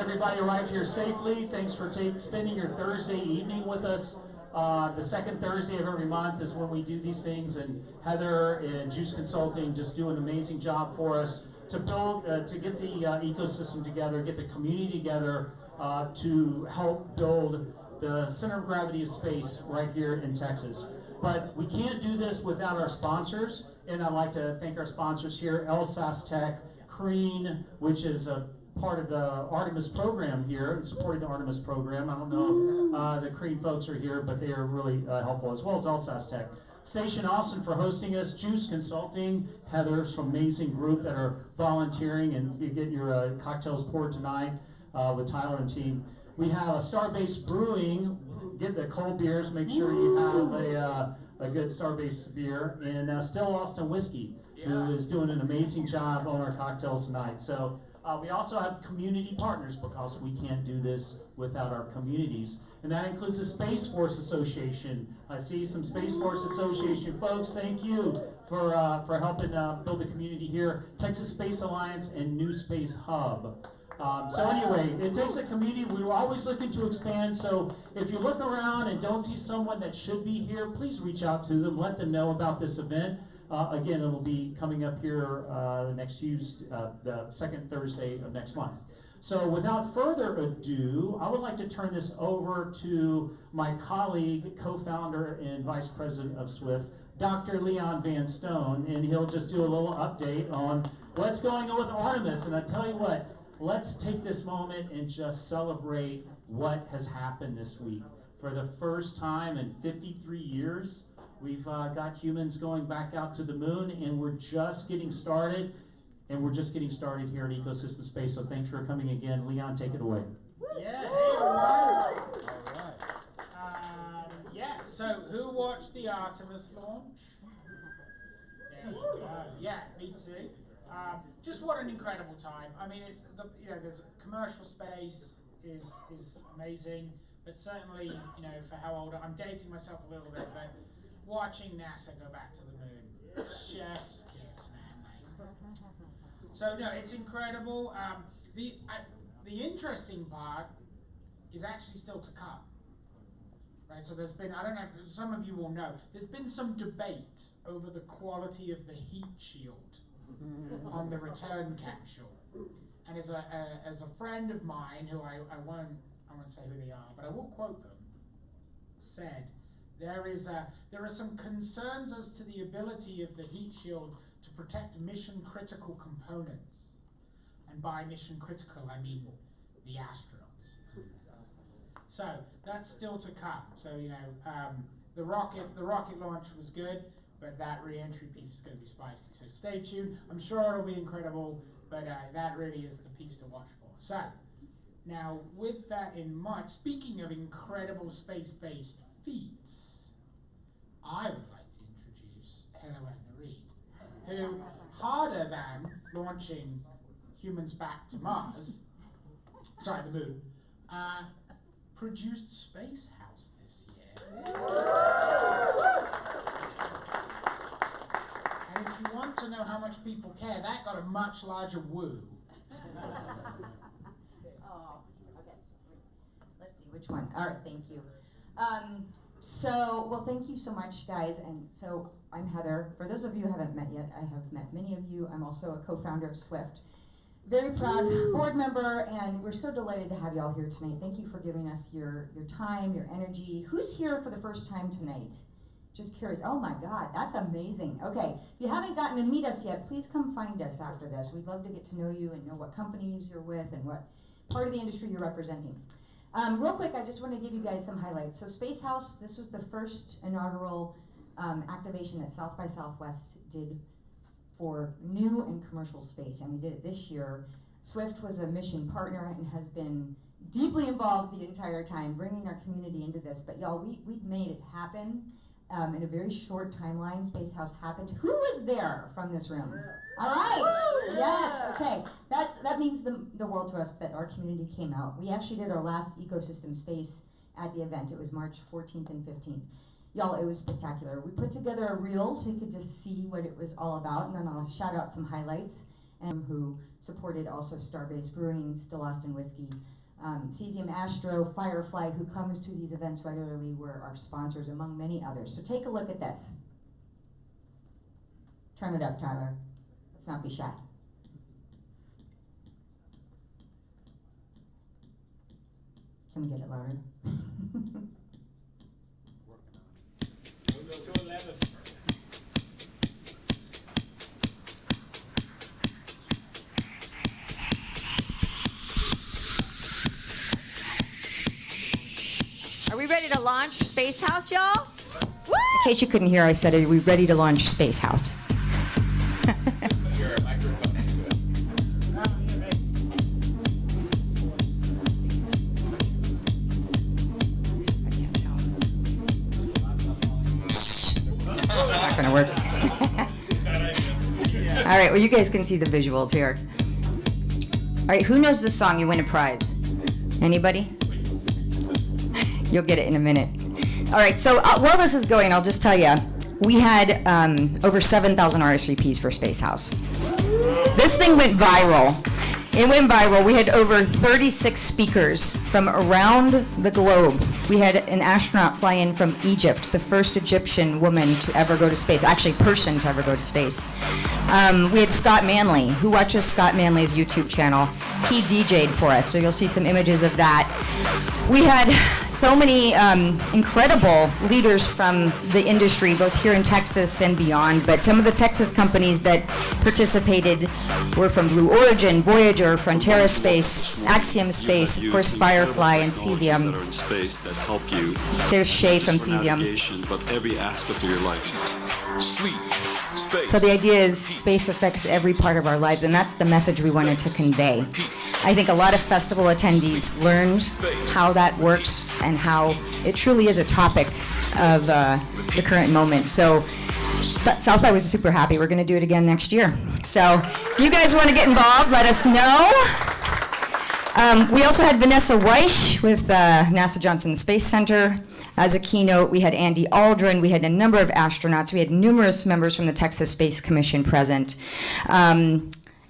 everybody arrived here safely. Thanks for spending your Thursday evening with us. The second Thursday of every month is when we do these things, and Heather and Juice Consulting just do an amazing job for us to build, to get the ecosystem together, get the community together to help build the center of gravity of space right here in Texas. But we can't do this without our sponsors, and I'd like to thank our sponsors here, LSAS Tech, Creen, which is a part of the Artemis program here, and supporting the Artemis program. I don't know if the Creen folks are here, but they are really helpful, as well as LSAS Tech. Station Austin for hosting us, Juice Consulting, Heather's from amazing group that are volunteering, and you get your cocktails poured tonight with Tyler and team. We have a Starbase Brewing. Get the cold beers, make sure you have a good Starbase beer, and Still Austin Whiskey, who is doing an amazing job on our cocktails tonight. So we also have community partners, because we can't do this without our communities. And that includes the Space Force Association. I see some Space Force Association folks. Thank you for helping build the community here. Texas Space Alliance and New Space Hub. So anyway, it takes a community. We're always looking to expand. So if you look around and don't see someone that should be here, please reach out to them. Let them know about this event. Again, it'll be coming up here next Tuesday, the second Thursday of next month. So without further ado, I would like to turn this over to my colleague, co-founder and vice president of SWIFT, Dr. Leon Van Stone, and he'll just do a little update on what's going on with Artemis. And I tell you what, let's take this moment and just celebrate what has happened this week. For the first time in 53 years, we've got humans going back out to the moon, and we're just getting started. And we're just getting started here at Ecosystem Space, so thanks for coming again. Leon, take it away. Yeah, hey everyone. All right. Yeah, so who watched the Artemis launch? There you go. Yeah, me too. Just what an incredible time. I mean, it's there's commercial space is amazing, but certainly for how old I'm dating myself a little bit, but watching NASA go back to the moon, chef's kiss, man. So no, it's incredible. The interesting part is actually still to come, right? So there's been, I don't know if some of you will know, there's been some debate over the quality of the heat shield on the return capsule. And as a friend of mine, who I won't say who they are, but I will quote them, said there are some concerns as to the ability of the heat shield to protect mission critical components. And by mission critical, I mean the astronauts. So that's still to come. So the rocket launch was good, but that re-entry piece is going to be spicy. So stay tuned. I'm sure it'll be incredible, but that really is the piece to watch for. So now, with that in mind, speaking of incredible space-based feats, I would like to introduce Heather Wagner-Reed, who, harder than launching humans back to Mars, sorry, the moon, produced Space House this year. And if you want to know how much people care, that got a much larger woo. Oh, okay. Let's see which one. All right, thank you. Well, thank you so much, guys. And so I'm Heather. For those of you who haven't met yet, I have met many of you. I'm also a co-founder of SWIFT. Very proud board member, and we're so delighted to have you all here tonight. Thank you for giving us your time, your energy. Who's here for the first time tonight? Just curious. Oh my God, that's amazing. Okay, if you haven't gotten to meet us yet, please come find us after this. We'd love to get to know you and know what companies you're with and what part of the industry you're representing. Real quick, I just want to give you guys some highlights. So Space House, this was the first inaugural activation that South by Southwest did for new and commercial space, and we did it this year. SWIFT was a mission partner and has been deeply involved the entire time, bringing our community into this. But y'all, we made it happen in a very short timeline. Space House happened. Who was there from this room? All right, yes, okay. That means the world to us that our community came out. We actually did our last ecosystem space at the event. It was March 14th and 15th. Y'all, it was spectacular. We put together a reel so you could just see what it was all about, and then I'll shout out some highlights. and who supported also Starbase Brewing, Still Austin Whiskey. Cesium Astro, Firefly, who comes to these events regularly, were our sponsors, among many others. So take a look at this. Turn it up, Tyler. Let's not be shy. Can we get it louder? We'll go to 11. Are we ready to launch Space House, y'all? Woo! In case you couldn't hear, I said, are we ready to launch Space House? Not gonna work. All right, well, you guys can see the visuals here. All right, who knows the song You Win a Prize? Anybody? You'll get it in a minute. All right, so while this is going, I'll just tell you, we had over 7,000 RSVPs for Space House. This thing went viral. It went viral. We had over 36 speakers from around the globe. We had an astronaut fly in from Egypt, the first Egyptian woman to ever go to space, actually person to ever go to space. We had Scott Manley. Who watches Scott Manley's YouTube channel? He DJ'd for us, so you'll see some images of that. We had so many incredible leaders from the industry, both here in Texas and beyond, but some of the Texas companies that participated were from Blue Origin, Voyager, Frontera Space, Axiom Space, of course Firefly and Cesium. That are in space that help you. There's Shay from for Cesium. navigation, but every aspect of your life. Sleep, space. So the idea is space affects every part of our lives, and that's the message we wanted to convey. I think a lot of festival attendees learned how that works and how it truly is a topic of the current moment. So South by was super happy. We're going to do it again next year. So if you guys want to get involved, let us know. We also had Vanessa Weish with NASA Johnson Space Center as a keynote. We had Andy Aldrin. We had a number of astronauts. We had numerous members from the Texas Space Commission present.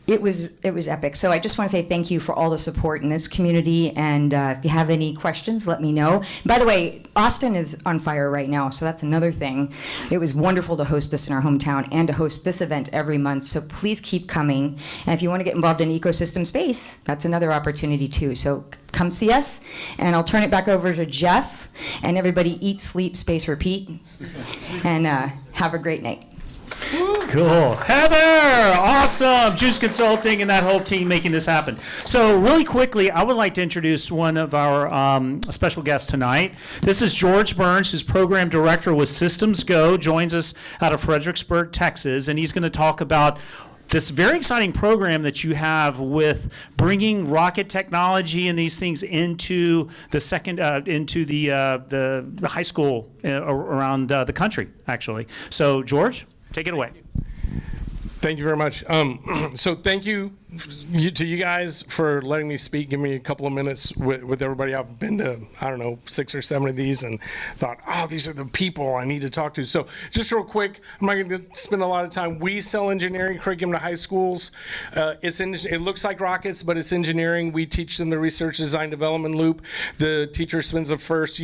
It was epic. So I just want to say thank you for all the support in this community. And if you have any questions, let me know. By the way, Austin is on fire right now, so that's another thing. It was wonderful to host this in our hometown and to host this event every month. So please keep coming. And if you want to get involved in ecosystem space, that's another opportunity too. So come see us. And I'll turn it back over to Jeff. And everybody eat, sleep, space, repeat. And have a great night. Cool. Heather, awesome. Juice Consulting and that whole team making this happen. So really quickly, I would like to introduce one of our special guests tonight. This is George Burns, who's program director with Systems Go, joins us out of Fredericksburg, Texas, and he's going to talk about this very exciting program that you have with bringing rocket technology and these things into the the high school around the country, actually. So George, take it away. Thank you very much. So thank you to you guys for letting me speak. Give me a couple of minutes with everybody. I've been to, I don't know, 6 or 7 of these and thought, oh, these are the people I need to talk to. So just real quick, I'm not going to spend a lot of time. We sell engineering curriculum to high schools. It looks like rockets, but it's engineering. We teach them the research, design, development loop. The teacher spends the first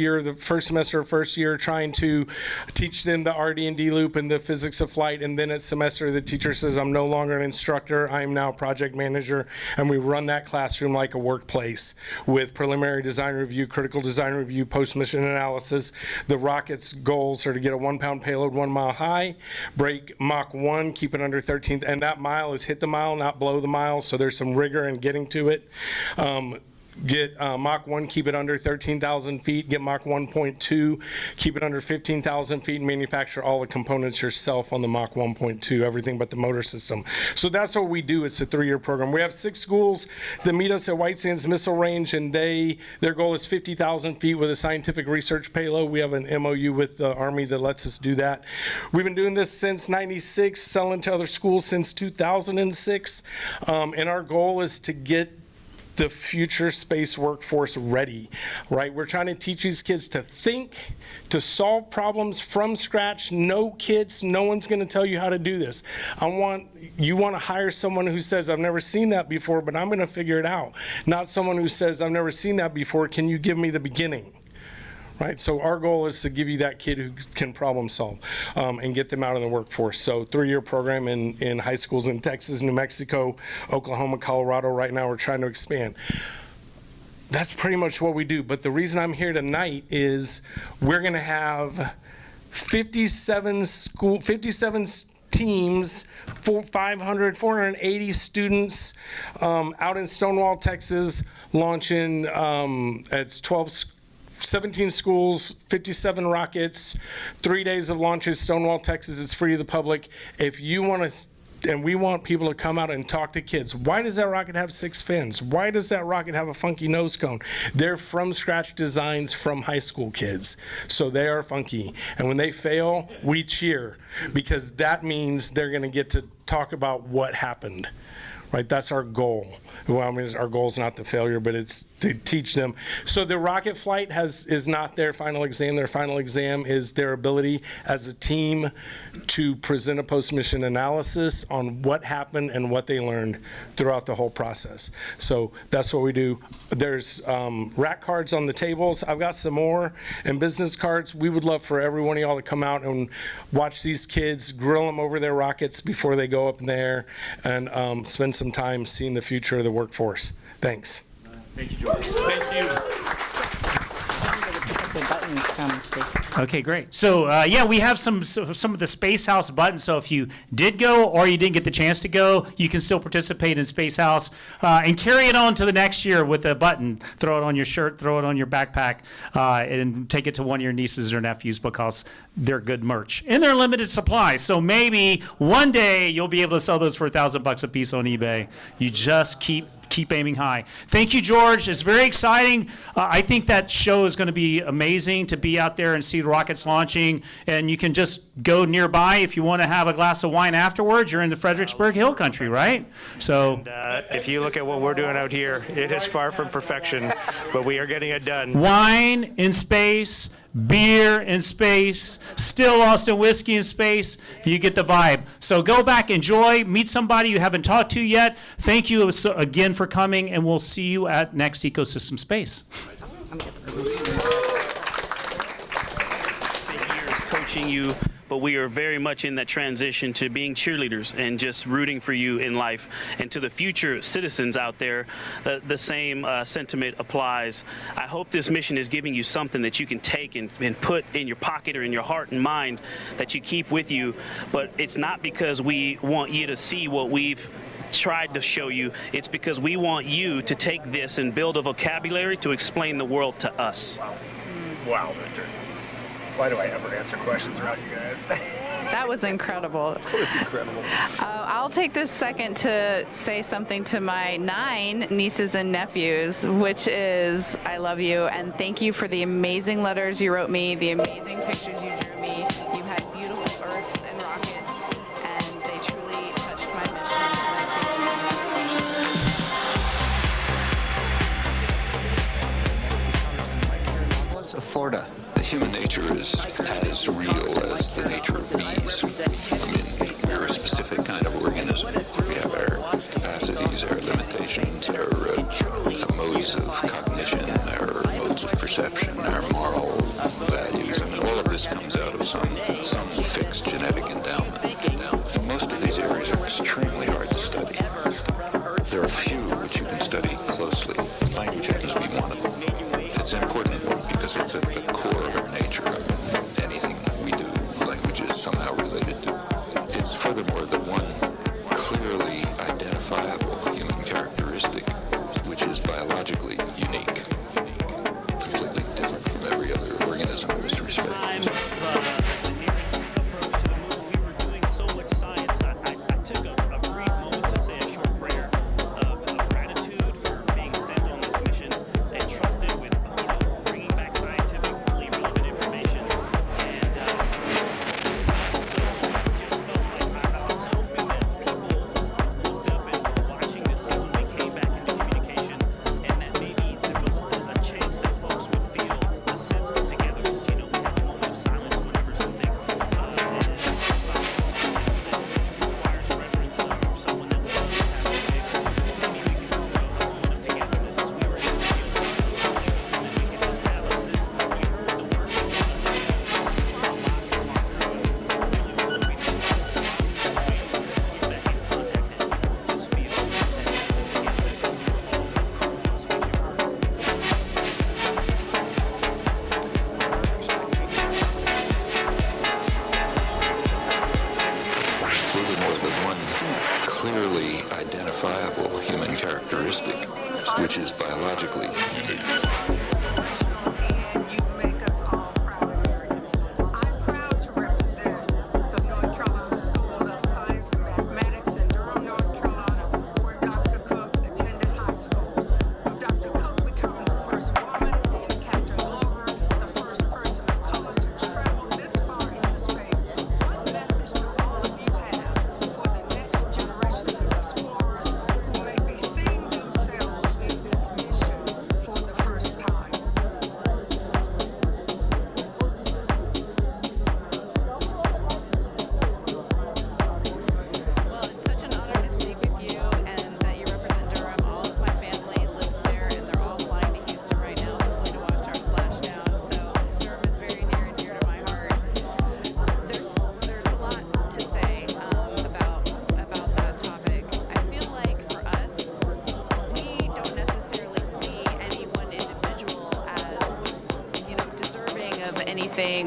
semester of first year trying to teach them the RD&D loop and the physics of flight. And then at semester, the teacher says, I'm no longer an instructor. I am now a project manager, and we run that classroom like a workplace with preliminary design review, critical design review, post-mission analysis. The rocket's goals are to get a 1-pound payload 1 mile high, break Mach 1, keep it under 13, and that mile is hit the mile, not below the mile, so there's some rigor in getting to it. Get Mach 1, keep it under 13,000 feet, get Mach 1.2, keep it under 15,000 feet, and manufacture all the components yourself on the Mach 1.2, everything but the motor system. So that's what we do. It's a 3-year program. We have 6 schools that meet us at White Sands Missile Range, and their goal is 50,000 feet with a scientific research payload. We have an MOU with the Army that lets us do that. We've been doing this since '96, selling to other schools since 2006, and our goal is to get the future space workforce ready, right? We're trying to teach these kids to think, to solve problems from scratch. No kids, no one's gonna tell you how to do this. You wanna hire someone who says, I've never seen that before, but I'm gonna figure it out. Not someone who says, I've never seen that before, can you give me the beginning? Right, so our goal is to give you that kid who can problem solve and get them out in the workforce. So 3-year program in high schools in Texas, New Mexico, Oklahoma, Colorado. Right now we're trying to expand. That's pretty much what we do. But the reason I'm here tonight is we're gonna have 57 teams, 480 students out in Stonewall, Texas, launching, it's 17 schools, 57 rockets, 3 days of launches. Stonewall, Texas is free to the public. If you want to, and we want people to come out and talk to kids. Why does that rocket have 6 fins? Why does that rocket have a funky nose cone? They're from scratch designs from high school kids. So they are funky. And when they fail, we cheer because that means they're going to get to talk about what happened. Right, that's our goal. Well, I mean, our goal is not the failure, but it's to teach them. So the rocket flight is not their final exam. Their final exam is their ability as a team to present a post-mission analysis on what happened and what they learned throughout the whole process. So that's what we do. There's rack cards on the tables. I've got some more, and business cards. We would love for every one of y'all to come out and watch these kids, grill them over their rockets before they go up in there, and spend some time seeing the future of the workforce. Thanks. Thank you, George. Thank you. Okay, great. So yeah, we have some of the Space House buttons. So if you did go or you didn't get the chance to go, you can still participate in Space House and carry it on to the next year with a button. Throw it on your shirt, throw it on your backpack, and take it to one of your nieces or nephews because they're good merch and they're limited supply. So maybe one day you'll be able to sell those for $1,000 a piece on eBay. You just keep aiming high. Thank you, George. It's very exciting. I think that show is going to be amazing to be out there and see the rockets launching. And you can just go nearby if you want to have a glass of wine afterwards. You're in the Fredericksburg Hill Country, right? So, if you look at what we're doing out here, it is far from perfection, but we are getting it done. Wine in space, beer in space, still Austin whiskey in space, you get the vibe. So go back, enjoy, meet somebody you haven't talked to yet. Thank you again for coming, and we'll see you at next Ecosystem Space. Years coaching you, but we are very much in that transition to being cheerleaders and just rooting for you in life. And to the future citizens out there, the same sentiment applies. I hope this mission is giving you something that you can take and put in your pocket or in your heart and mind that you keep with you. But it's not because we want you to see what we've tried to show you. It's because we want you to take this and build a vocabulary to explain the world to us. Wow, Victor. Why do I ever answer questions around you guys? That was incredible. That was incredible. I'll take this second to say something to my 9 nieces and nephews, which is, I love you, and thank you for the amazing letters you wrote me, the amazing pictures you drew me. You had beautiful Earths and rockets, and they truly touched my mission. Florida. Human nature is as real as the nature of bees. I mean, we're a specific kind of organism. We have our capacities, our limitations, our modes of cognition, our modes of perception, our moral values. I mean, all of this comes out of some fixed genetic endowment. Most of these areas are extremely hard to study. There are few which you can study closely. Language happens to be one of them. It's an important one because it's at the core of nature. Anything we do, language is somehow related to. It's furthermore the one clearly identifiable human characteristic, which is biologically unique, completely different from every other organism in this respect.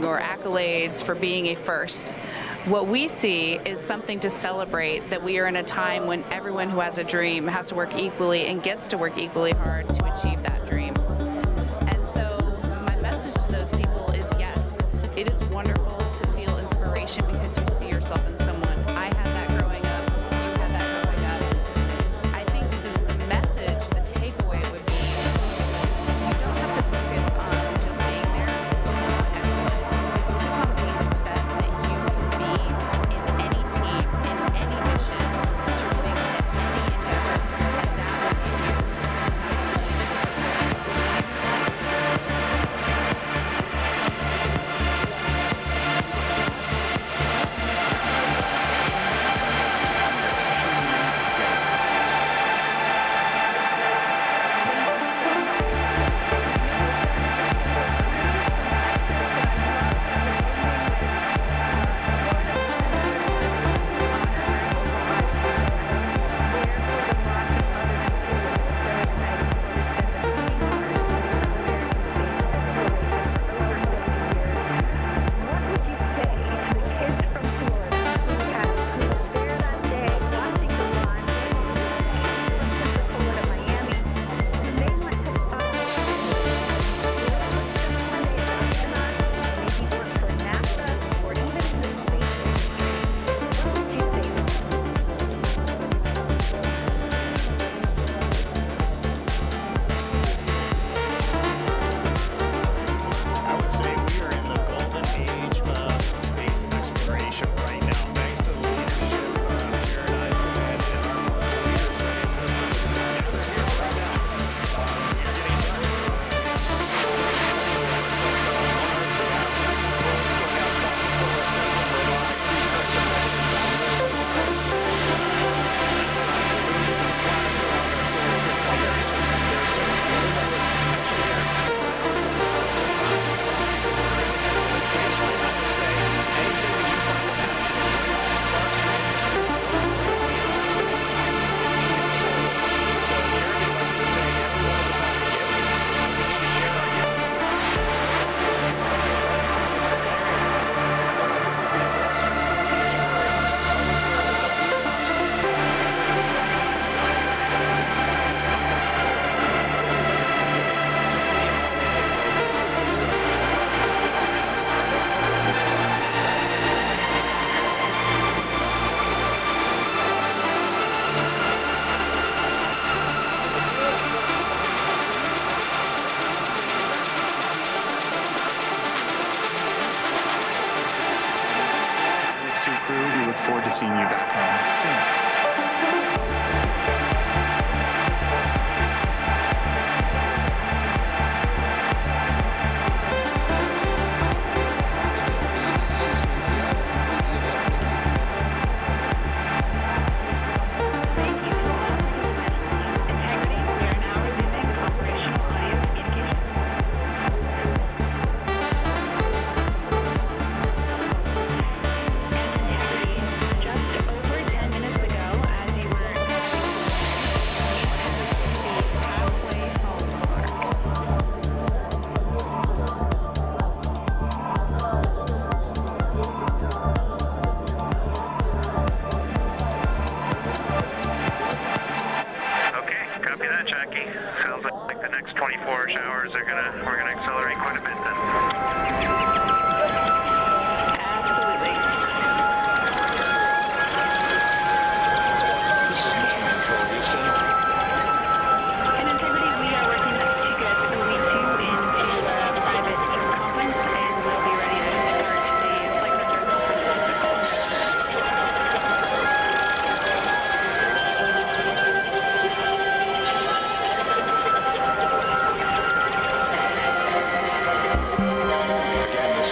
or accolades for being a first. What we see is something to celebrate, that we are in a time when everyone who has a dream has to work equally and gets to work equally hard to achieve that dream. And so my message to those people is yes, it is wonderful to feel inspiration because you see yourself in someone. I had that growing up, you had that growing up. I think the message, the takeaway would be, you don't have to focus on just being there, excellent. Focus on being the best that you can be in any team, in any mission, serving in any endeavor, and that will give you forward to seeing you back home soon. Just over 10 minutes ago, shower showers are we're gonna accelerate quite a bit then. Absolutely. This is Mission Control Houston. And Integrity, we are working to get the week 2 into a private conference, and we'll be ready to start the flight control conference. Again, this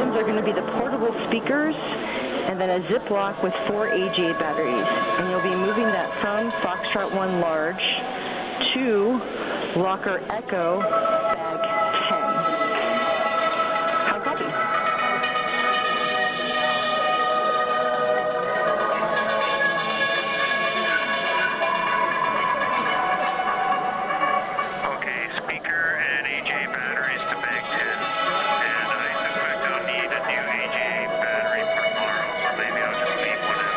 items are going to be the portable speakers and then a Ziploc with 4 AGA batteries. And you'll be moving that from Foxtrot 1 large to Locker Echo bag 10. Hard copy. Okay, speaker and AJ batteries to bag 10. And I suspect I'll need a new AJ battery for tomorrow, so maybe I'll just leave one out.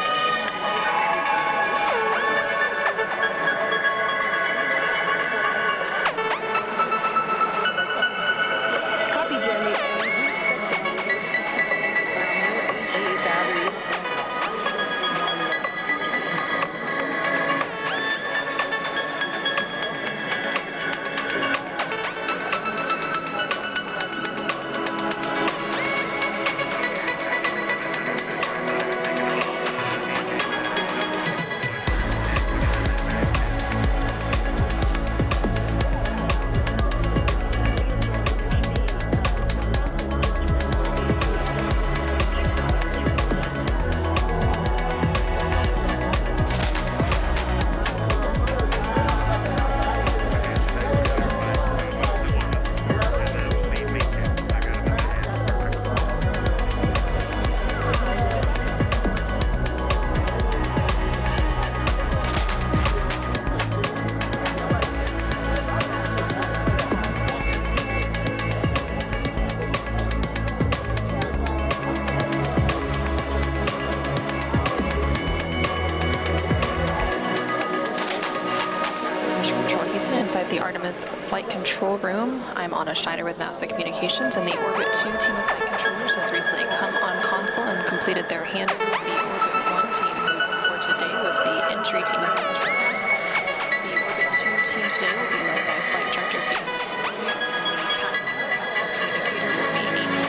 Copy, Jeremy. AGA batteries. Mission Control Houston inside the Artemis Flight Control Room. I'm Anna Schneider with NASA Communications, and the Orbit 2 team of flight controllers has recently come on console and completed their handover. The Orbit 1 team who before today was the entry team of controllers. The Orbit 2 team today will be led by Flight Director Pete. The capsule communicator will be Amy.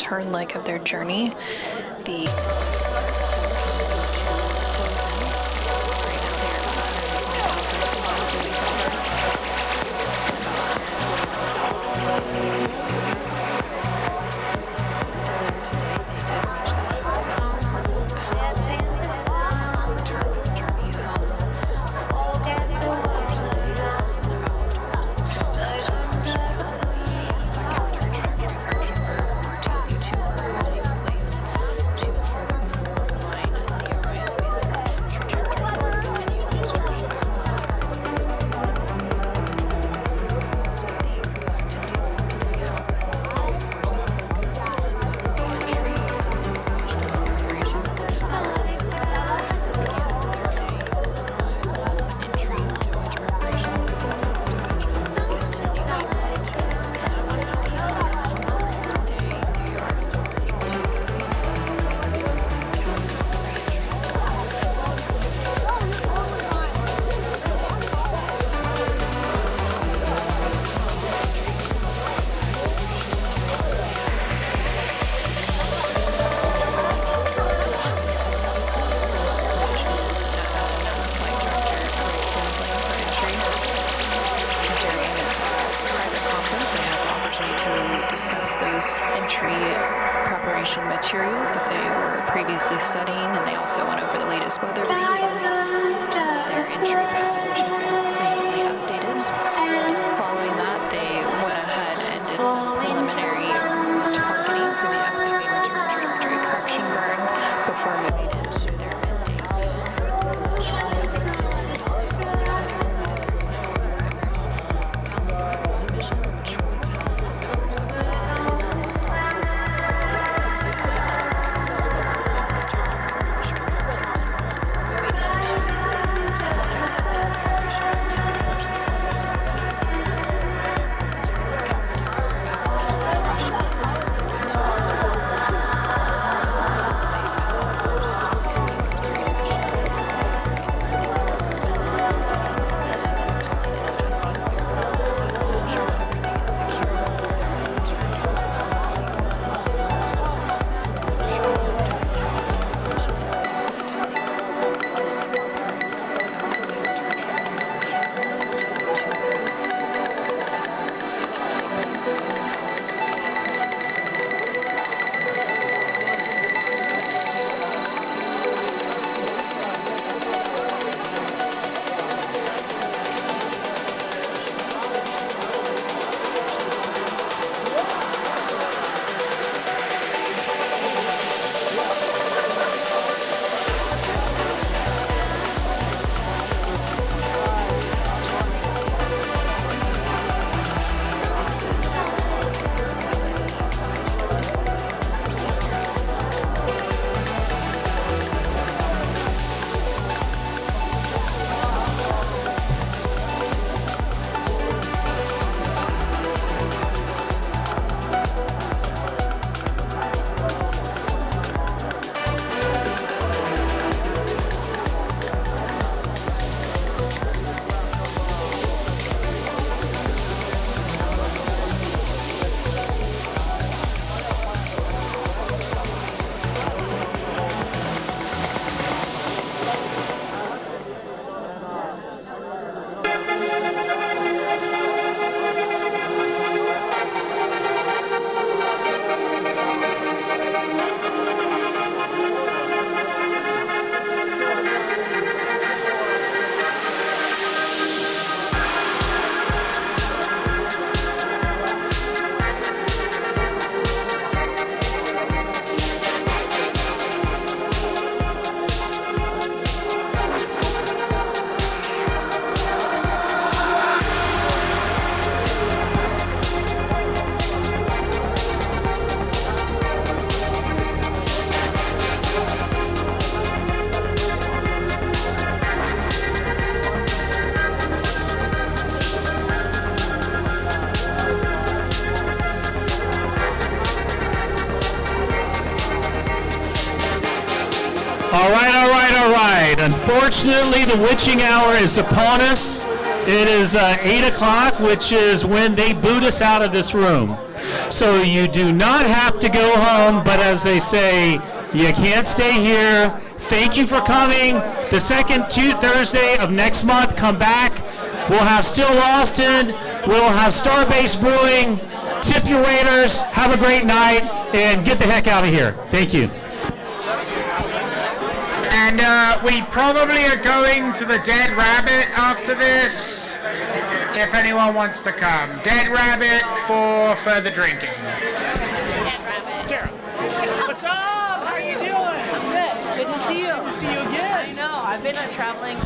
return leg of their journey. The materials that they were previously studying, and they also went over the latest weather videos, their entry package had been recently updated. Following that, they went ahead and did some preliminary targeting for the upcoming return trajectory correction burn before moving into their end date. Down Unfortunately, the witching hour is upon us. It is 8 o'clock, which is when they boot us out of this room. So you do not have to go home, but as they say, you can't stay here. Thank you for coming. The second Thursday of next month, come back. We'll have Still Austin. We'll have Starbase Brewing. Tip your waiters. Have a great night, and get the heck out of here. Thank you. And we probably are going to the Dead Rabbit after this, if anyone wants to come. Dead Rabbit for further drinking. Dead Rabbit. Sarah, what's up? How are you doing? I'm good. Good to see you. Good to see you again. I know. I've been traveling.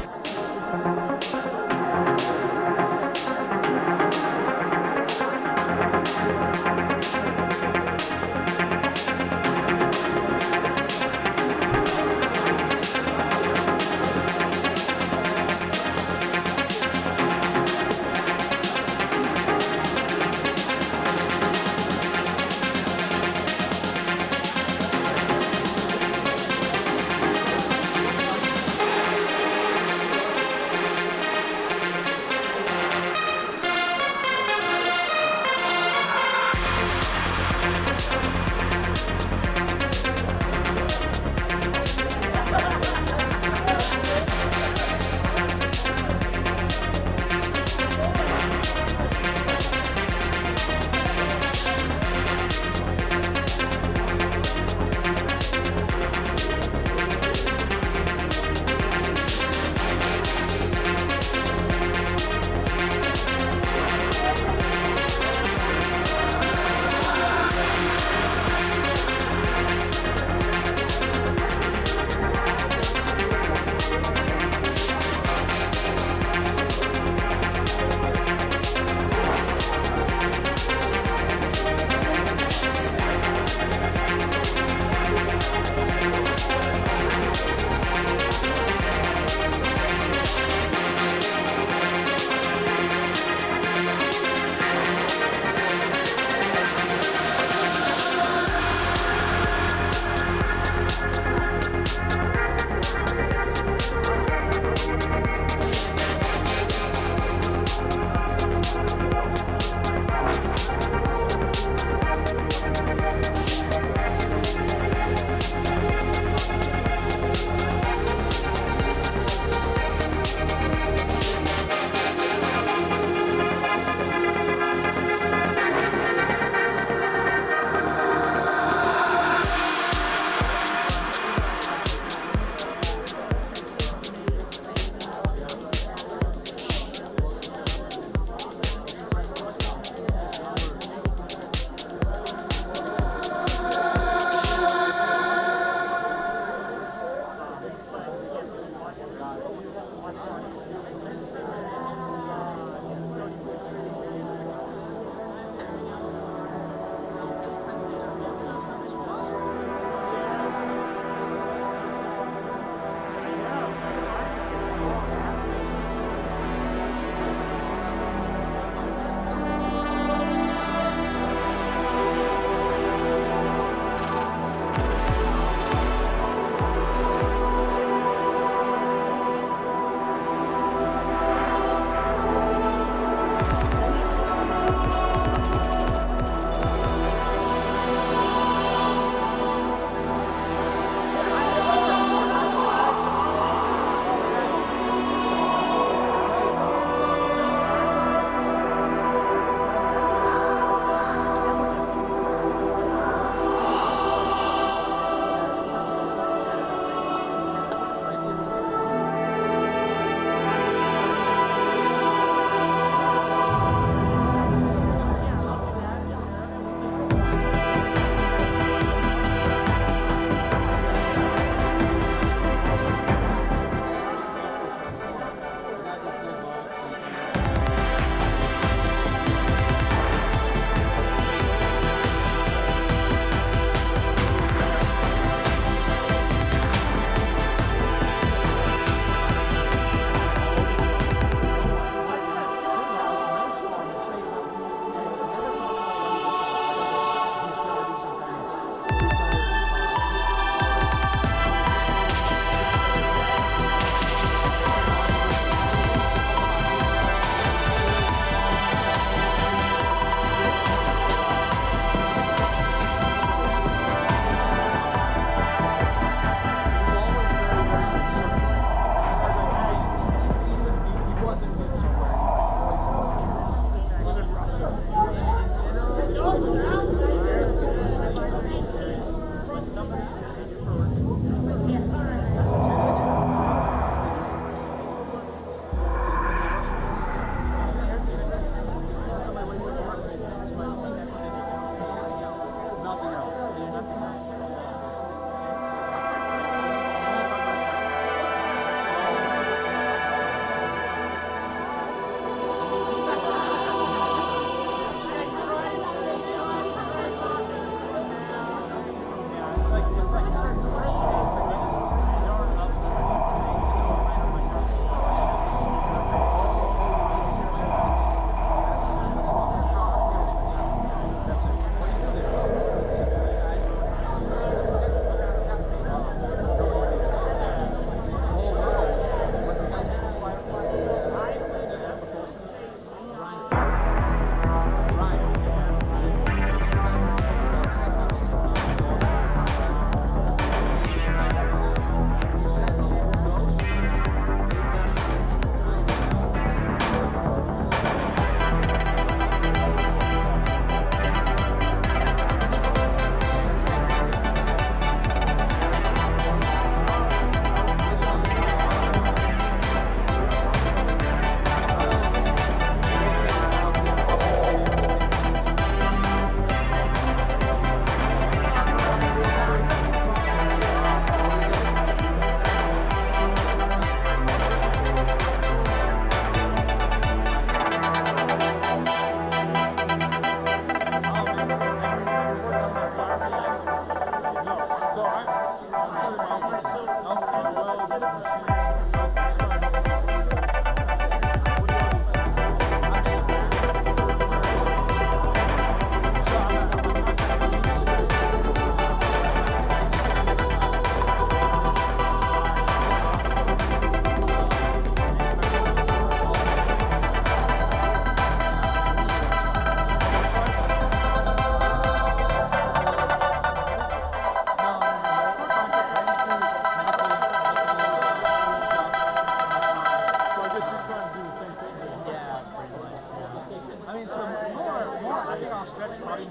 To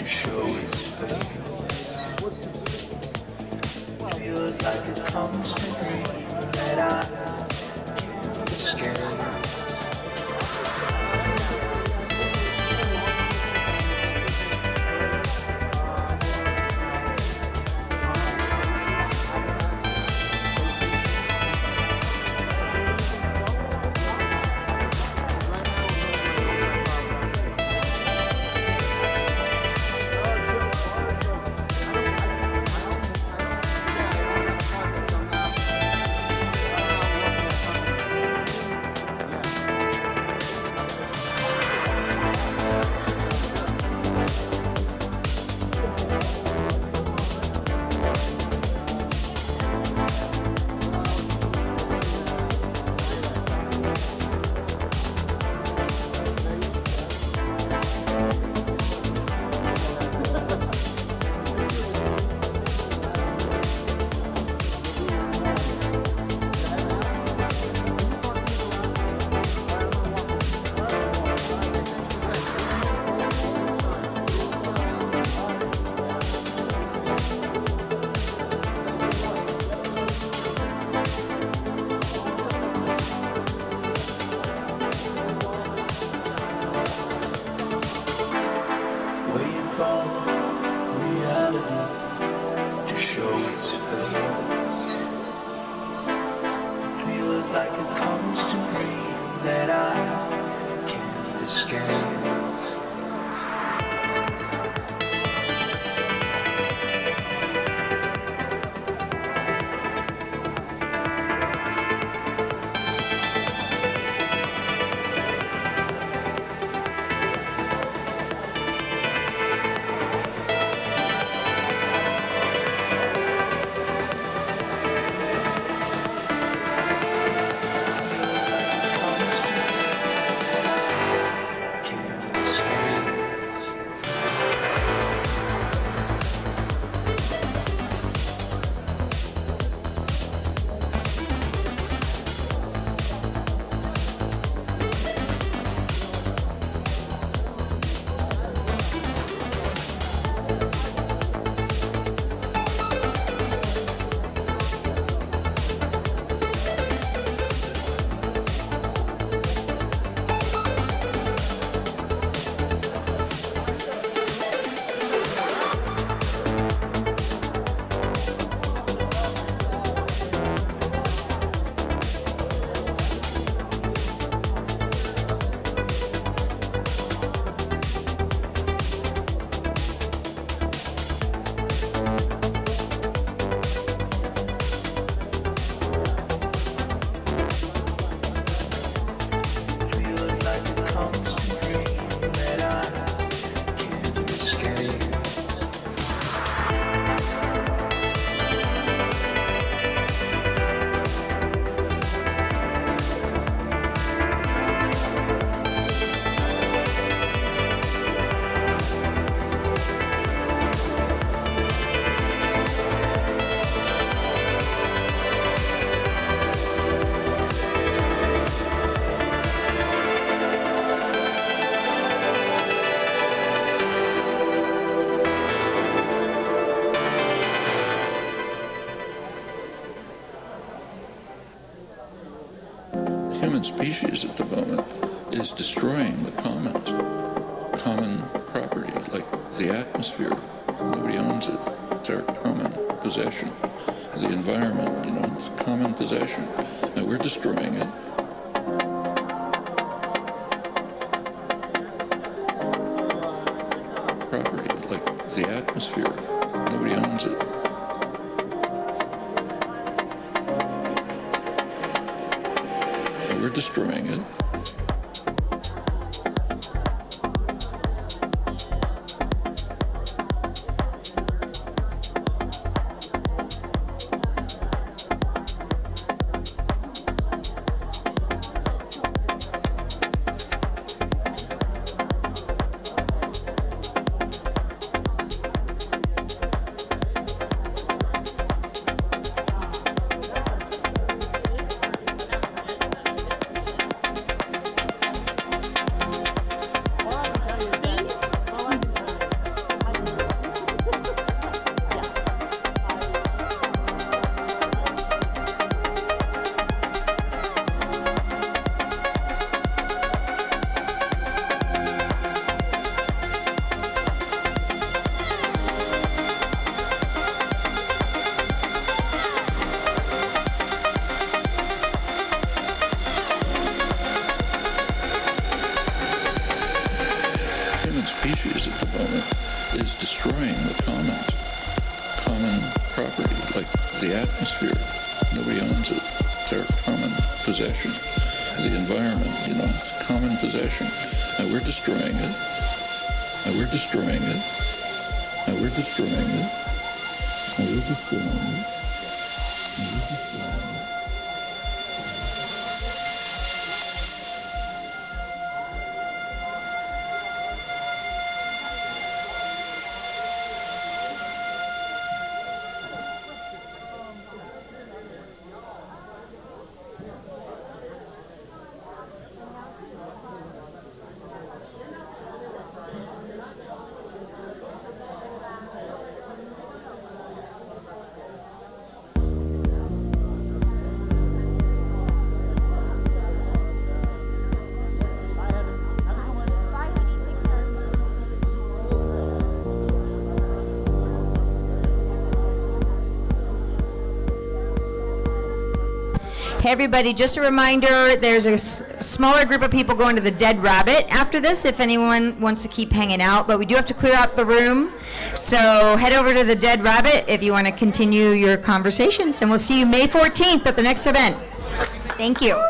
show its face, feels like a constant dream that I can't escape. Like a constant dream that I can't escape. Human species at the moment is destroying the common property, like the atmosphere. Nobody owns it. It's our common possession. The environment, it's common possession. And we're destroying it. Property, like the atmosphere. Nobody owns it. We're destroying it. human species at the moment is destroying the common property, like the atmosphere. Nobody owns it. It's our common possession. The environment, it's common possession. And we're destroying it. And we're destroying it. And we're destroying it. And we're destroying it. And we're destroying it. Hey everybody, just a reminder, there's a smaller group of people going to the Dead Rabbit after this if anyone wants to keep hanging out, but we do have to clear out the room. So head over to the Dead Rabbit if you want to continue your conversations, and we'll see you May 14th at the next event. Thank you.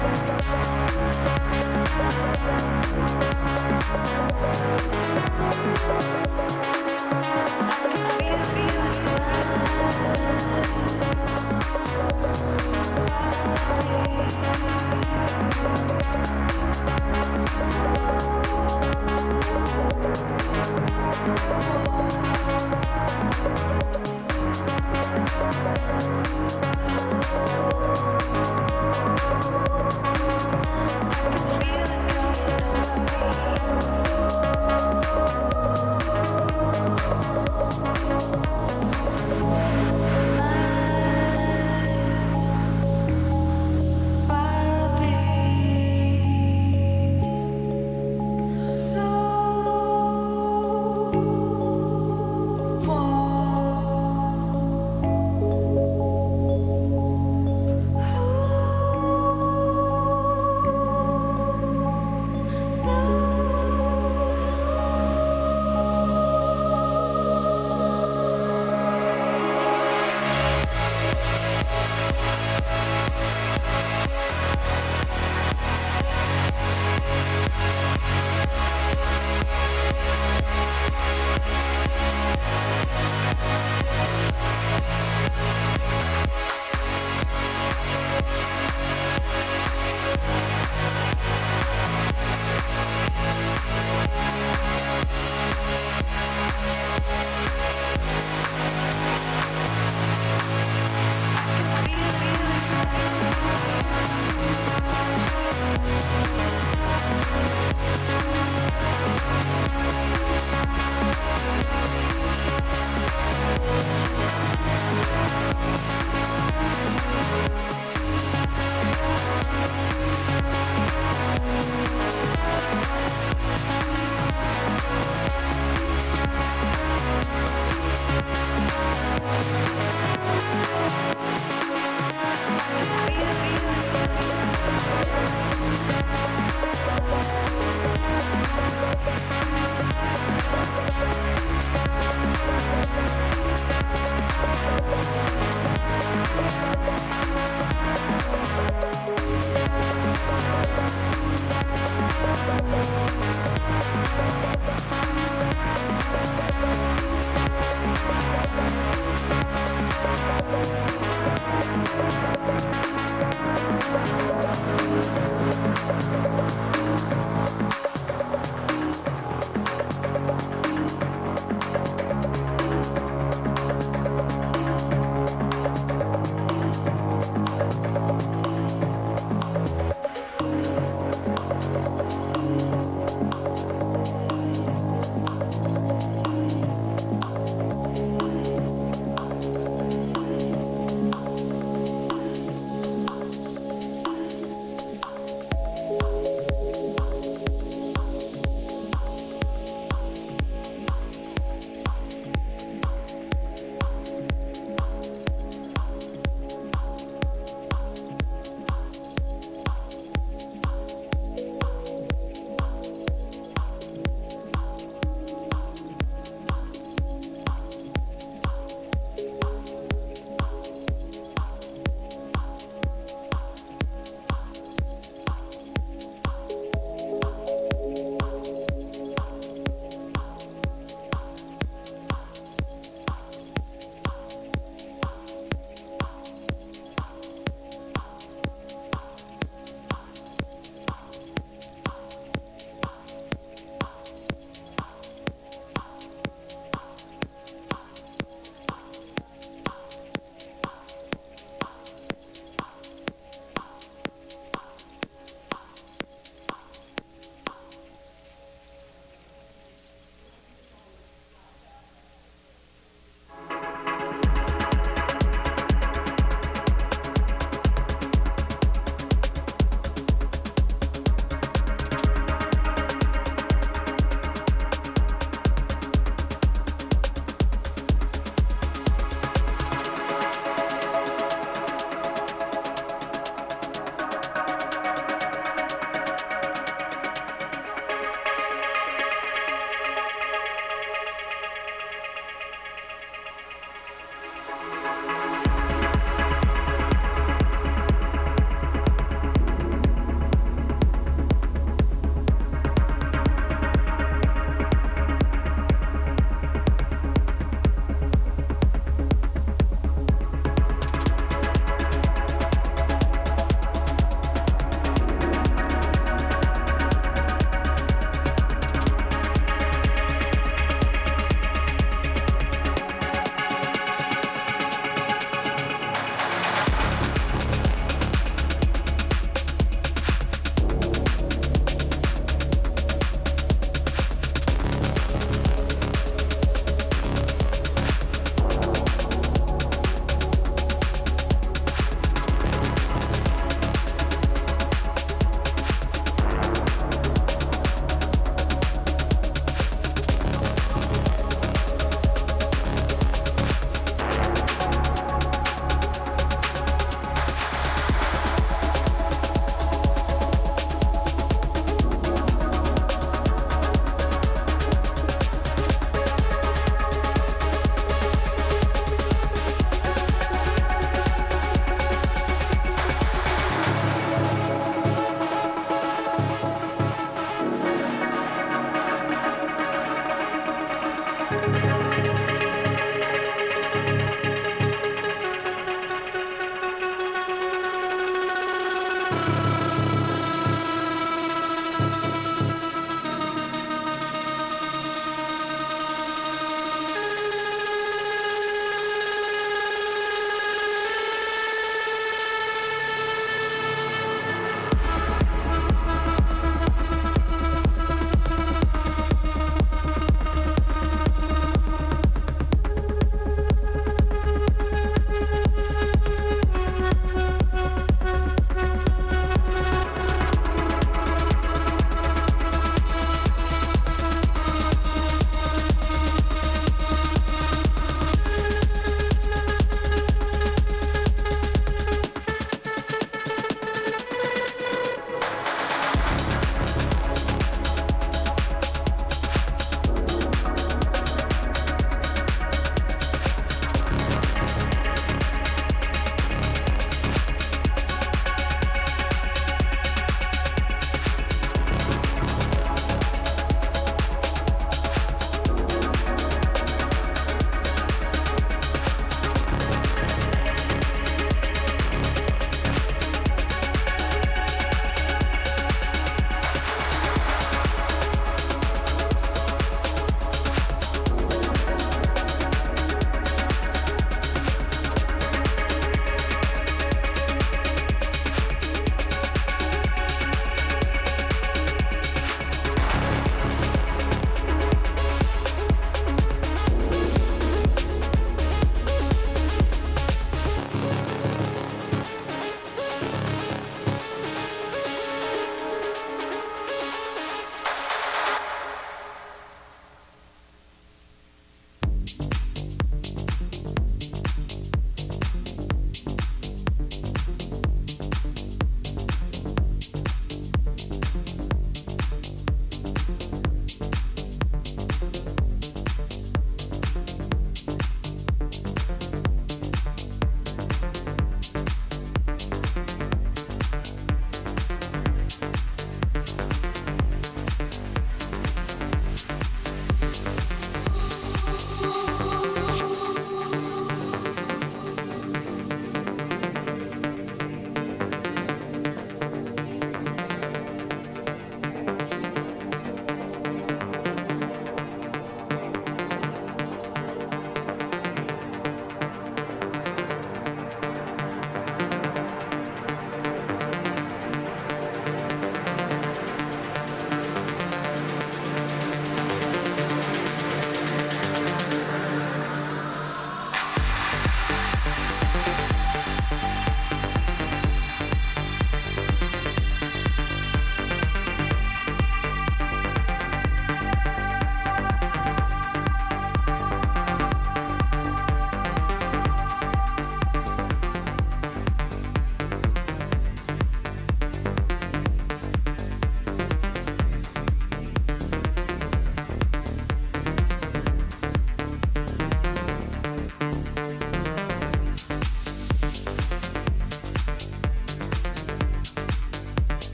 Thank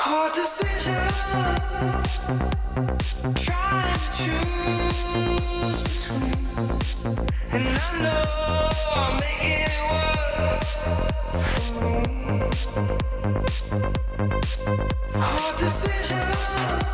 Hard decision, trying to choose between, and I know I'm making it worse for me. Hard decision.